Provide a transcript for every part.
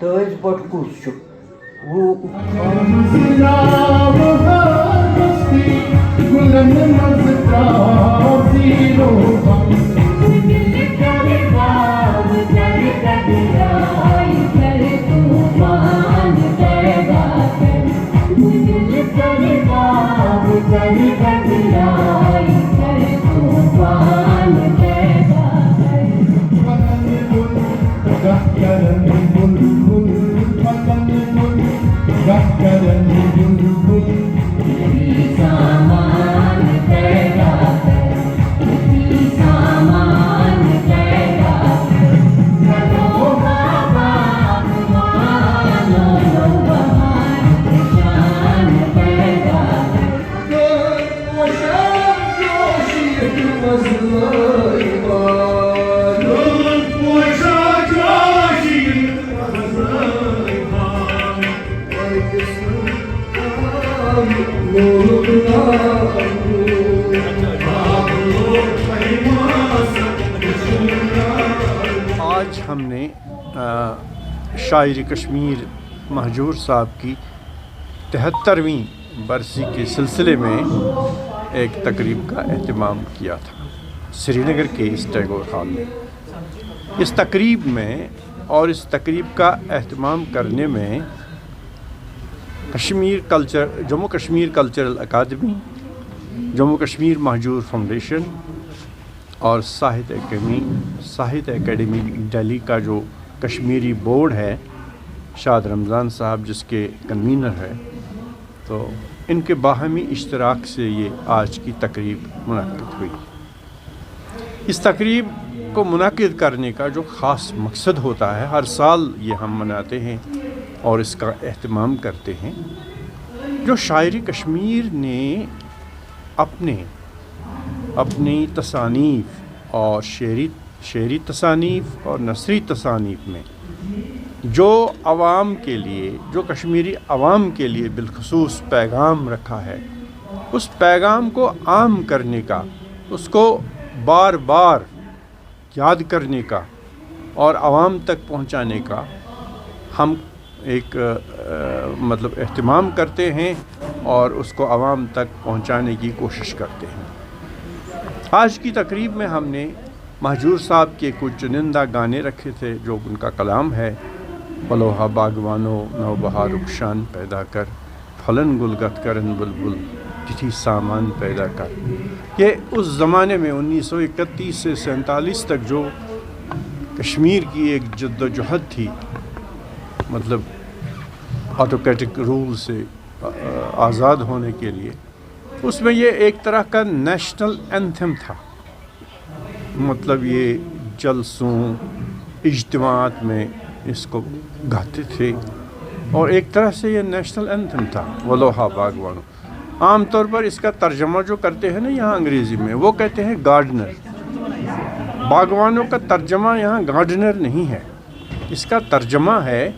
تٲج but کُس چھُ وہ آج ہم نے شاعر کشمیر مہجور صاحب کی 73ویں برسی کے سلسلے میں ایک تقریب کا اہتمام کیا تھا سری نگر کے اس ٹیگور ہال میں۔ اس تقریب میں اور اس تقریب کا اہتمام کرنے میں Jammu Kashmir cultural academy, Jammu Kashmir Mahjoor foundation اور ساہت اکیڈمی دہلی کا جو کشمیری بورڈ ہے، شاد رمضان صاحب جس کے کنوینر ہے، تو ان کے باہمی اشتراک سے یہ آج کی تقریب منعقد ہوئی۔ اس تقریب کو منعقد کرنے کا جو خاص مقصد ہوتا ہے، ہر سال یہ ہم مناتے ہیں اور اس کا اہتمام کرتے ہیں، جو شاعر کشمیر نے اپنی تصانیف اور شعری تصانیف اور نثری تصانیف میں جو عوام کے لیے، جو کشمیری عوام کے لیے بالخصوص پیغام رکھا ہے، اس پیغام کو عام کرنے کا، اس کو بار بار یاد کرنے کا اور عوام تک پہنچانے کا ہم ایک اہتمام کرتے ہیں اور اس کو عوام تک پہنچانے کی کوشش کرتے ہیں۔ آج کی تقریب میں ہم نے مہجور صاحب کے کچھ چنندہ گانے رکھے تھے جو ان کا کلام ہے۔ پلوہا باغوانو نو بہار رخشان پیدا کر، پھلن گلگت کرن بلبل چٹھی سامان پیدا کر۔ یہ اس زمانے میں 1931 سے 1947 تک جو کشمیر کی ایک جد و جہد تھی، آٹوکریٹک رول سے آزاد ہونے کے لیے، اس میں یہ ایک طرح کا نیشنل اینتھم تھا۔ یہ جلسوں اجتماعات میں اس کو گاتے تھے اور ایک طرح سے یہ نیشنل اینتھم تھا، ولوہا باغوانو۔ عام طور پر اس کا ترجمہ جو کرتے ہیں نا یہاں انگریزی میں، وہ کہتے ہیں گارڈنر۔ باغوانوں کا ترجمہ یہاں گارڈنر نہیں ہے، اس کا ترجمہ ہے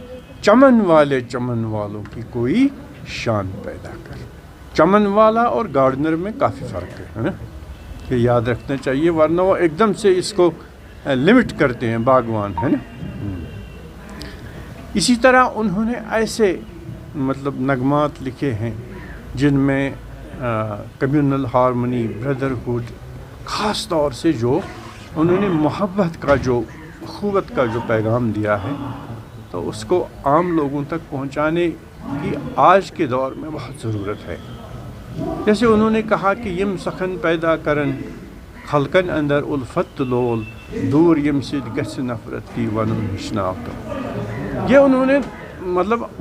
چمن والے چمن والوں کی کوئی شان پیدا کر۔ چمن والا اور گارڈنر میں کافی فرق ہے نا، یہ یاد رکھنا چاہیے، ورنہ وہ ایک دم سے اس کو لمٹ کرتے ہیں، باغوان ہے نا۔ اسی طرح انہوں نے ایسے نغمات لکھے ہیں جن میں کمیونل ہارمونی، بردرہڈ، خاص طور سے جو انہوں نے محبت کا، جو اخوت کا جو پیغام دیا ہے، تو اس کو عام لوگوں تک پہنچانے کی آج کے دور میں بہت ضرورت ہے۔ جیسے انہوں نے کہا کہ یم سخن پیدا کرن خلقن اندر الفت لول، دور یم سید گھس نفرت کی ونن ہشناوت۔ یہ انہوں نے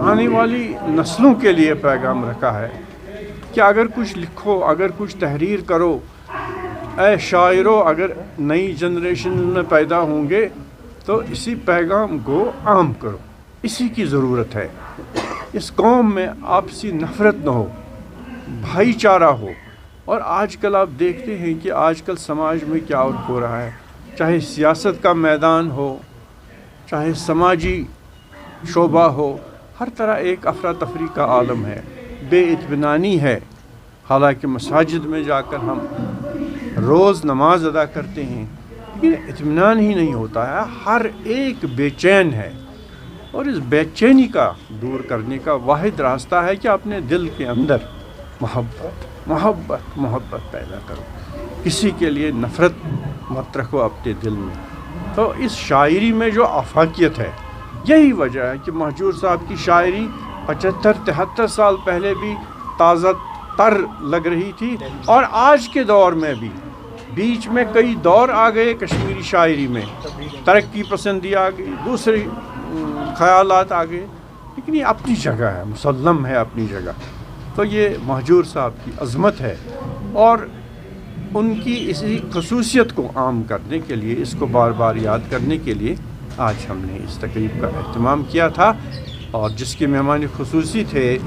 آنے والی نسلوں کے لیے پیغام رکھا ہے کہ اگر کچھ لکھو، اگر کچھ تحریر کرو، اے شاعروں، اگر نئی جنریشن میں پیدا ہوں گے تو اسی پیغام کو عام کرو، اسی کی ضرورت ہے۔ اس قوم میں آپسی نفرت نہ ہو، بھائی چارہ ہو۔ اور آج کل آپ دیکھتے ہیں کہ آج کل سماج میں کیا ہو رہا ہے، چاہے سیاست کا میدان ہو، چاہے سماجی شعبہ ہو، ہر طرح ایک افراتفری کا عالم ہے، بے اطمینانی ہے۔ حالانکہ مساجد میں جا کر ہم روز نماز ادا کرتے ہیں، لیکن اطمینان ہی نہیں ہوتا ہے، ہر ایک بے چین ہے، اور اس بے چینی کا دور کرنے کا واحد راستہ ہے کہ اپنے دل کے اندر محبت پیدا کرو، کسی کے لیے نفرت مت رکھو اپنے دل میں۔ تو اس شاعری میں جو آفاقیت ہے، یہی وجہ ہے کہ مہجور صاحب کی شاعری 75-73 سال پہلے بھی تازہ تر لگ رہی تھی، اور آج کے دور میں بھی۔ بیچ میں کئی دور آ گئے کشمیری شاعری میں، ترقی پسندی آ گئی، دوسری خیالات آ گئے، لیکن یہ اپنی جگہ ہے، مسلم ہے اپنی جگہ۔ تو یہ مہجور صاحب کی عظمت ہے، اور ان کی اسی خصوصیت کو عام کرنے کے لیے، اس کو بار بار یاد کرنے کے لیے آج ہم نے اس تقریب کا اہتمام کیا تھا، اور جس کے مہمان خصوصی تھے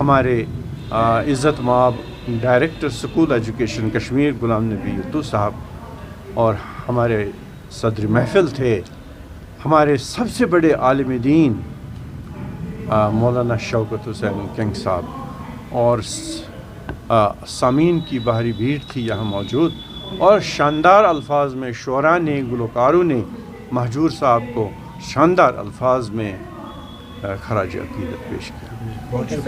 ہمارے عزت مآب director school education Kashmir Ghulam نبی یتو صاحب، اور ہمارے صدر محفل تھے ہمارے سب سے بڑے عالم دین مولانا شوکت حسین کنگ صاحب، اور سامعین کی باہری بھیڑ تھی یہاں موجود، اور شاندار الفاظ میں شعراء نے، گلوکاروں نے مہجور صاحب کو شاندار الفاظ میں خراج عقیدت پیش کیا۔